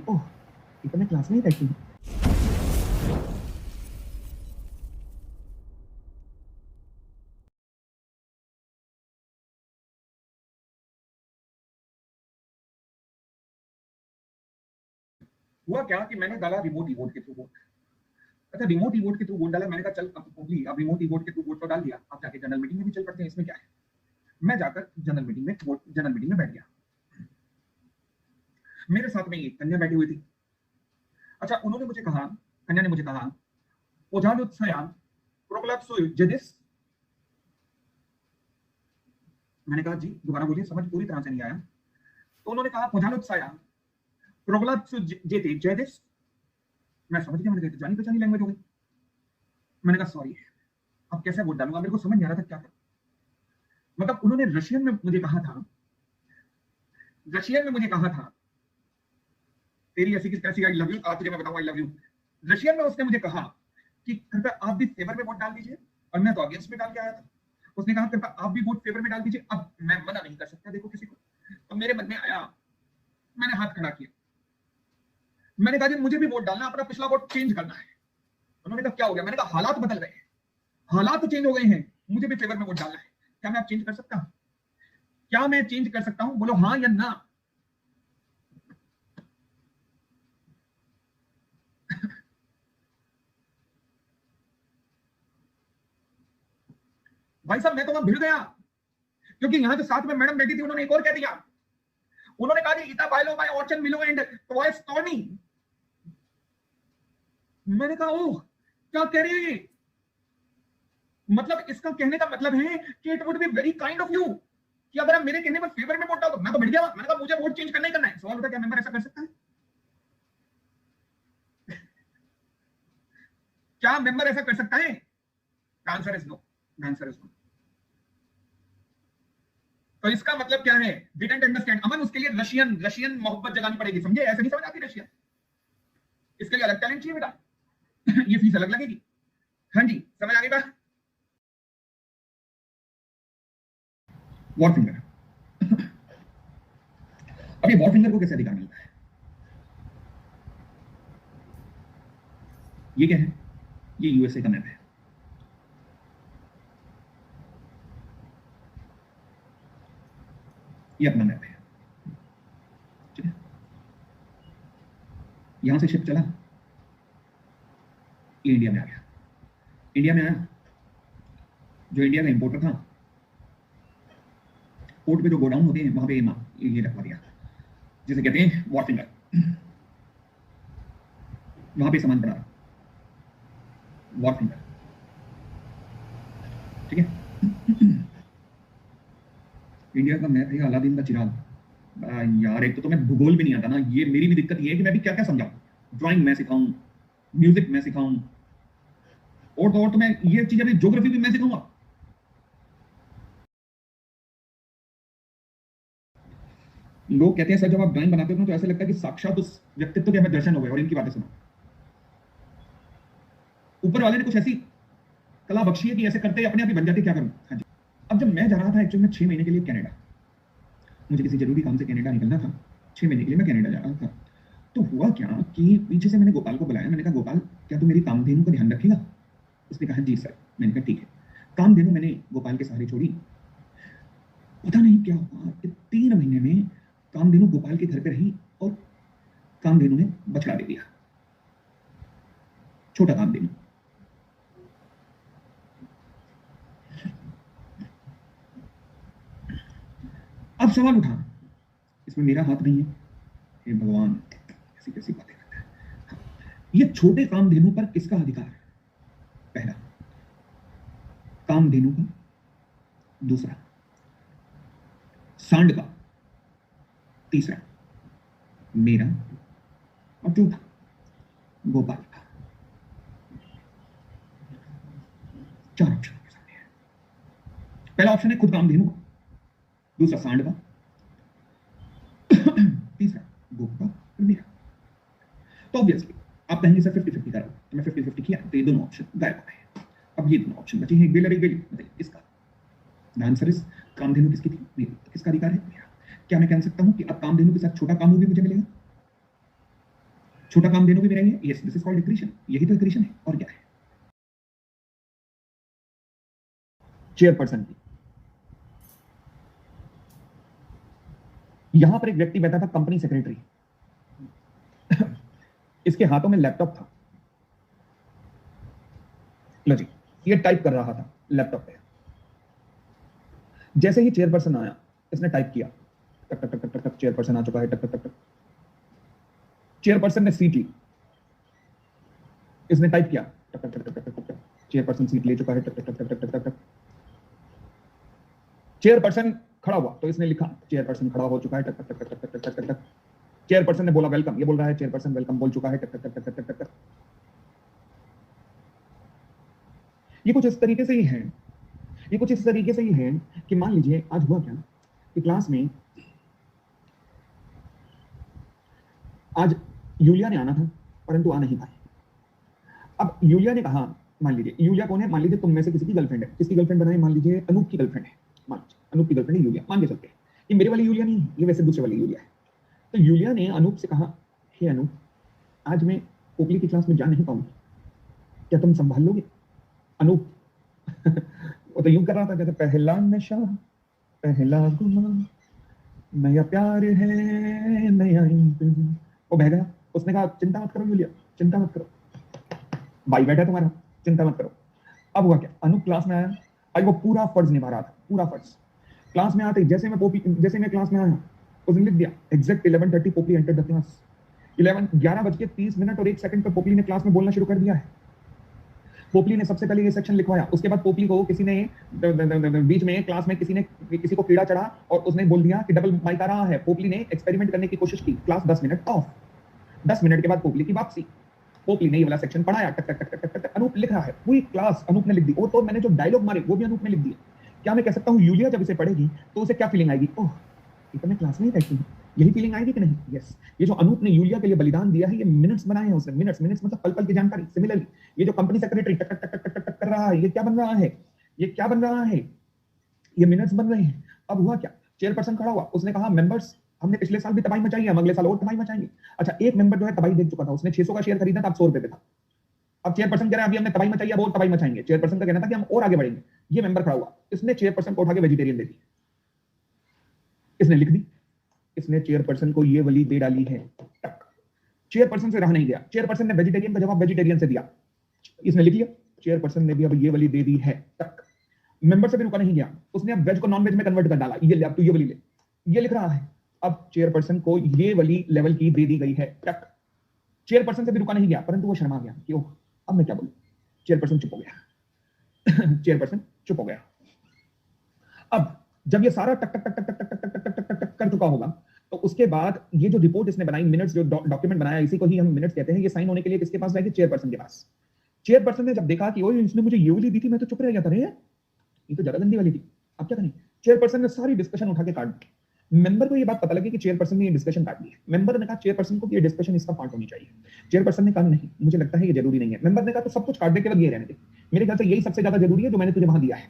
ओह, ये तो मैं क्लास में ही बैठी हूँ। हुआ क्या कि मैंने डाला रिमोट ईवोट के थ्रू वोट। अच्छा, रिमोट ईवोट के थ्रू वोट डाला। मैंने कहा चल अब रिमोट ईवोट के थ्रू वोट तो डाल दिया, अब जाके जनरल मीटिंग में भी चल पड़ते हैं, इसमें क्या है। मैं जाकर जनरल मीटिंग में बैठ गया। मेरे साथ में एक कन्या बैठी हुई थी। अच्छा, उन्होंने मुझे कहा, कन्या ने मुझे कहा, ओझानुत्सया प्रोक्लाप्सोइजेडिस। मैंने कहा जी दोबारा बोलिए, समझ पूरी तरह से नहीं आया। तो उन्होंने कहा ओझानुत्सया प्रोक्लाप्सोइजेडिस। मैं समझ गया, मैंने कहा जानी पहचानी लैंग्वेज हो गई। मैंने कहा सॉरी, अब कैसे वोट डालूंगा, मेरे को समझ नहीं आ रहा था क्या करूं। मतलब उन्होंने रशियन में मुझे कहा था, तेरी ऐसी किस कैसी आई लव यू, आज तुझे मैं बताऊं आई लव यू। रशियन में उसने मुझे कहा कि कृपया आप भी फेवर में वोट डाल दीजिए, और मैं तो अगेंस्ट में डाल के आया था। उसने कहा कृपया आप भी वोट फेवर में डाल दीजिए। अब मैं मना नहीं कर सकता देखो किसी को। तो मेरे मन में आया, मैंने हाथ खड़ा किया, मैंने कहा जी मुझे भी वोट डालना, अपना पिछला वोट चेंज करना है। उन्होंने कहा क्या हो गया, मैंने कहा हालात बदल गए हैं, हालात चेंज हो गए हैं, मुझे भी फेवर में वोट डालना है। क्या मैं आप चेंज कर सकता हूं, क्या मैं चेंज कर सकता हूं, बोलो हाँ या ना। भाई साहब मैं तो वहां भिड़ गया, क्योंकि यहां जो साथ में मैडम बैठी थी उन्होंने एक और कह दिया। उन्होंने कहा इता बाइलो बाय ऑर्चन मिलो एंड ट्वाइस टॉनी। मैंने कहा ओह, क्या कह रहे हैं। मतलब इसका कहने का मतलब है कि it would be very kind of you कि अगर आप मेरे कहने पर फेवर में वोट डालो। मैं तो भिड़ गया, मैंने कहा मुझे वोट चेंज करना ही करना है। सवाल उठा, क्या मेंबर ऐसा कर सकता है, क्या मेंबर ऐसा कर सकता है। Answer is no, answer is no. तो इसका मतलब क्या है, डिडंट अंडरस्टैंड। अमन उसके लिए रशियन रशियन मोहब्बत जगानी पड़ेगी, समझे, ऐसे नहीं समझ आती रशियन। इसके लिए अलग टैलेंट चाहिए बेटा। ये फीस अलग लगेगी। हाँ जी, समझ आ गई बात। War finger. अब ये वॉर फिंगर को कैसे अधिकार मिलता है, ये क्या है, ये यूएसए का मैप है। ये अपना मैप है, ठीक है। यहां से शिप चला, ये इंडिया में आ गया। इंडिया में आया, जो इंडिया का इंपोर्टर था, पोर्ट पे जो गोडाउन होते हैं वहां पे ये रखवा दिया, जिसे कहते हैं वॉर फिंगर। वहां पे सामान पड़ा, वॉर फिंगर, ठीक है। इंडिया का मैप है, अलादीन का चिराग। यार एक तो मैं भूगोल भी नहीं आता ना, ये मेरी भी दिक्कत ये है कि मैं भी क्या क्या समझाऊं। ड्राइंग मैं सिखाऊं, म्यूजिक मैं सिखाऊं, और तो मैं ये चीजें भी, ज्योग्राफी भी मैं सिखाऊंगा। लोग कहते हैं सर जब आप ड्राइंग बनाते हो ना तो ऐसा लगता है कि साक्षात उस व्यक्तित्व के हमें दर्शन हो गए, और इनकी बातें सुनो। ऊपर वाले ने कुछ ऐसी कला बख्शी है कि ऐसे करते ही अपने आप ही बन जाते, क्या करूं। हाँ जी। अब जब मैं जा रहा था एक्चुअली में 6 महीने के लिए कनाडा, मुझे किसी जरूरी काम से कनाडा निकलना था, 6 महीने के लिए मैं कनाडा जा रहा था। तो हुआ क्या कि पीछे से मैंने गोपाल को बुलाया, मैंने कहा गोपाल क्या तू मेरी कामधेनु का ध्यान रखेगा। उसने कहा जी सर। मैंने कहा ठीक है। कामधेनु मैंने गोपाल के सहारे छोड़ी। पता नहीं क्या हुआ कि 3 महीने में कामधेनु गोपाल के घर पे रही, और कामधेनु ने बछड़ा दे दिया, छोटा कामधेनु। अब सवाल उठा, इसमें मेरा हाथ नहीं है, हे भगवान ऐसी कैसी बातें करता है। ये छोटे कामधेनु पर किसका अधिकार है, पहला कामधेनु का, दूसरा सांड का, तीसरा मेरा, और चौथा गोपाल का। 4 ऑप्शन आपके सामने है। पहला ऑप्शन है खुद कामधेनु का, दूसरा सांड का, तीसरा गोपा और मेरा। तो ऑब्वियसली आप कहेंगे सर 50-50 करो, तो मैं 50-50 किया तो ये दोनों ऑप्शन गायब हो गए। अब ये दोनों ऑप्शन बचे हैं, एक बेल और एक बेल। बताइए किसका आंसर इज, कामधेनु किसकी थी, मेरी। किसका अधिकार है, मेरा। क्या मैं कह सकता हूं कि अब कामधेनु के साथ छोटा कामू भी मुझे मिलेगा, छोटा काम देना भी मेरा ही है। Yes, this is called equation. यही तो इक्वेशन है, और क्या है। चेयरपर्सन की, यहां पर एक व्यक्ति बैठा था, कंपनी सेक्रेटरी। इसके हाथों में लैपटॉप था। लो जी, ये टाइप कर रहा था लैपटॉप पे। जैसे ही चेयरपर्सन आया, इसने टाइप किया, टक टक टक टक टक, चेयरपर्सन आ चुका है, टक टक टक टक। चेयरपर्सन ने सीट ली, इसने टाइप किया, टक टक टक टक टक टक। चेयरपर्सन सीट ले चुका है, टक टक टक टक टक टक टक। चेयरपर्सन खड़ा हुआ तो इसने लिखा, चेयरपर्सन खड़ा हो चुका है, टक टक टक टक टक टक टक। चेयरपर्सन ने बोला वेलकम, ये बोल रहा है चेयरपर्सन वेलकम बोल चुका है, टक टक टक टक टक। ये कुछ इस तरीके से ही है, ये कुछ इस तरीके से ही है कि मान लीजिए आज हुआ क्या कि क्लास में आज यूलिया ने आना था परंतु आ नहीं पाई। अब यूलिया ने कहा, मान लीजिए यूलिया कौन है, मान लीजिए तुम में से किसी की गर्लफ्रेंड है। किसकी गर्लफ्रेंड बनाई, मान लीजिए अनूप की गर्लफ्रेंड है। मान लीजिए अनूप की गर्लफ्रेंड है यूलिया, मान के चलते हैं। ये मेरे वाली यूलिया नहीं है, ये वैसे दूसरे वाली यूलिया है। तो यूलिया ने अनूप से कहा, हे अनूप, आज मैं पोपली की क्लास में जा नहीं पाऊंगी, क्या तुम संभाल लोगे। अनूप वो तो यूं कर रहा था, कहते पहला नशा पहला गुमान, नया प्यार है नया इंतजार। वो बह गया। उसने कहा चिंता मत करो यूलिया, चिंता मत करो, भाई बैठा तुम्हारा, चिंता मत करो। अब हुआ क्या, अनूप क्लास में आया। आज वो पूरा फर्ज निभा रहा था, पूरा फर्ज। क्लास में आते जैसे मैं क्लास में आया, उसने लिख दिया exact 11:30 Popli enter the class. 11:30 और 1 सेकंड पर पोपली ने क्लास में बोलना शुरू कर दिया है। पोपली ने सबसे पहले ये सेक्शन लिखवाया, उसके बाद पोपली को किसी ने बीच में क्लास में किसी को कीड़ा चढ़ा और उसने बोल दिया कि डबल माइक आ रहा है। पोपली ने एक्सपेरिमेंट करने की कोशिश की, क्लास 10 मिनट ऑफ। 10 मिनट के बाद पोपली की वापसी। पोपली ने ये वाला सेक्शन पढ़ाया, टक टक टक टक टक। अनूप लिख रहा है, पूरी क्लास अनूप ने लिख दी। और तो मैंने जो डायलॉग मारे वो भी अनूप ने लिख दिए। क्या मैं कह सकता हूँ यूलिया जब इसे पढ़ेगी तो उसे क्या फीलिंग आएगी, ओह ये तो मैं क्लास में ही बैठी हूँ, यही फीलिंग आएगी कि नहीं। यस, ये जो अनूप ने यूलिया के लिए बलिदान दिया है, ये मिनट्स बनाए हैं उसने, मिनट्स मतलब पल पल की जानकारी। सिमिलरली ये जो कंपनी सेक्रेटरी टक टक टक टक टक कर रहा है, ये क्या बन रहा है, ये क्या बन रहा है, ये मिनट्स बन रहे हैं। अब हुआ क्या, चेयरपर्सन खड़ा हुआ, उसने कहा मेंबर्स हमने पिछले साल भी तबाही मचाई है, हम अगले साल और तबाही मचाएंगे। अच्छा, एक मेंबर जो है तबाही देख चुका था, उसने 600 का शेयर खरीदा था, अब 100 रुपए पे था। अब चेयरपर्सन कह रहा है अभी हमने तबाही मचाई है, अब और तबाही मचाएंगे। चेयरपर्सन का कहना था कि हम और आगे बढ़ेंगे। ये मेंबर खड़ा हुआ, इसने चेयरपर्सन को उठा के वेजिटेरियन दे दी, इसने लिख दी, इसने चेयरपर्सन को ये वाली दे डाली है। चेयरपर्सन से रहा नहीं गया, चेयरपर्सन ने वेजिटेरियन का जवाब वेजिटेरियन से दिया, इसने लिख लिया। चेयरपर्सन ने भी अब ये वाली दे दी है, टक। मेंबर से भी रुका नहीं गया, उसने अब वेज को नॉन वेज में कन्वर्ट कर डाला, ये ले अब तू ये वाली ले, ये लिख रहा है। अब चेयरपर्सन को ये वाली लेवल की दे दी गई है, टक। चेयरपर्सन से भी रुका नहीं गया, परंतु वो शर्मा गया कि ओह अब मैं क्या बोलूं। चेयरपर्सन चुप हो गया। चेयरपर्सन चुप हो गया। अब जब ये सारा टक टक टक टक टक टक टक टक टक कर चुका होगा, तो उसके बाद ये जो रिपोर्ट इसने बनाई, मिनट्स जो डॉक्यूमेंट बनाया, इसी को ही हम मिनट्स कहते हैं, ये साइन होने के लिए किसके पास जाएगी, चेयरपर्सन के पास। चेयरपर्सन ने जब देखा कि ओए इसने मुझे ये वाली दी थी, मैं तो चुप रह गया था रे, ये तो ज्यादा गंदी वाली थी, अब क्या करें। चेयरपर्सन ने सारी डिस्कशन उठा के काट दी। मेंबर को ये बात पता लगी कि चेयरपर्सन ने ये डिस्कशन काट ली है। मेंबर ने कहा चेयरपर्सन को कि ये डिस्कशन इसका पार्ट होनी चाहिए। चेयरपर्सन ने कहा नहीं, मुझे लगता है ये जरूरी नहीं है। मेंबर ने कहा तो सब कुछ काट दे के बाद ये रहने दे, मेरे ख्याल से यही सबसे ज्यादा जरूरी है जो मैंने तुझे वहां दिया है।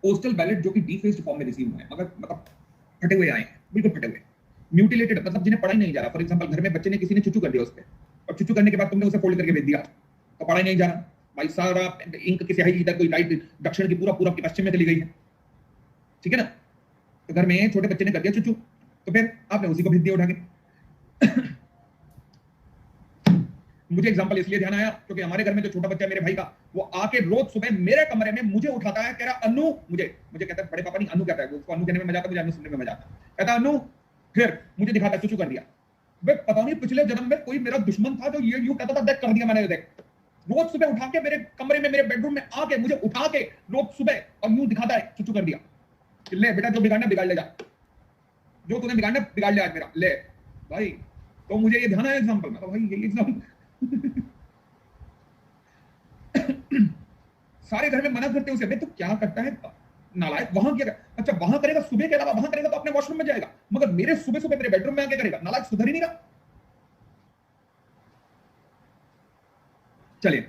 पोस्टल बैलेट जो कि डीफेस्ड फॉर्म में रिसीव हुए हैं, मगर मतलब फटे हुए आए हैं, बिल्कुल फटे हुए, म्यूटिलेटेड, मतलब जिन्हें पढ़ा ही नहीं जा रहा। फॉर एग्जांपल घर में बच्चे ने किसी ने चुचू कर दिया उस पे, और चुचू करने के बाद तुमने उसे फोल्ड करके भेज दिया, तो पढ़ा ही नहीं जा रहा भाई, सारा इंक की स्याही इधर कोई राइट दक्षिण की पूरा पूरा पश्चिम में चली गई है, ठीक है ना। तो घर में छोटे बच्चे ने कर दिया चुचू, तो फिर आपने उसी को भेज दिया उठा के। मुझे एग्जांपल इसलिए ध्यान आया क्योंकि हमारे घर में जो छोटा बच्चा है मेरे भाई का, वो आके रोज सुबह मेरे कमरे में मुझे उठाता है, कह रहा अनु, मुझे कहता है बड़े पापा नहीं अनु कहता है, उसको अनु कहने में मजा आता है, मुझे अनु सुनने में मजा आता है। कहता अनु, फिर मुझे दिखाता चुचू कर दिया। वे पता नहीं पिछले जन्म में कोई मेरा दुश्मन था जो ये यूं कहता था देख कर दिया मैंने, देख। रोज सुबह उठा के मेरे कमरे में मेरे बेडरूम में आके मुझे उठा के रोज सुबह और यूं दिखाता है चुचू कर दिया, ले बेटा जो बिगाड़ना बिगाड़ ले जा, जो तूने बिगाड़ना बिगाड़ ले आज मेरा, ले भाई। तो मुझे ये ध्यान आया एग्जांपल में, तो भाई यही एग्जांपल सारे घर में मना करते हैं उसे, मैं तो क्या करता है नालायक, वहां क्या, अच्छा वहां करेगा, सुबह के अलावा वहां करेगा तो अपने वॉशरूम में जाएगा, मगर मेरे सुबह सुबह मेरे बेडरूम में आके करेगा, नालायक, सुधर ही नहीं रहा। चलिए,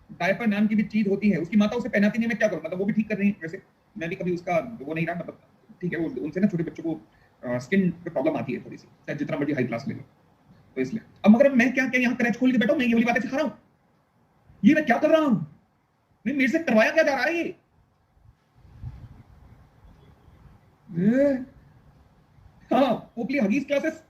डायपर नाम की भी चीज होती है, उसकी माता उसे पहनाती नहीं, मैं क्या करूं, मतलब वो भी ठीक कर रही है, वैसे मैं भी कभी उसका वो नहीं रहा, मतलब ठीक है, वो उनसे ना छोटे बच्चों को स्किन पे प्रॉब्लम आती है थोड़ी सी, चाहे जितना मर्जी हाई क्लास ले लो, तो इसलिए अब मगर मैं क्या क्या यहाँ क्रैच खोल के बैठा हूं, मैं ये वाली बातें सिखा रहा हूं, ये मैं क्या कर रहा हूं, नहीं मेरे से करवाया क्या जा रहा है ये हाँ पोपली हगीज क्लासेस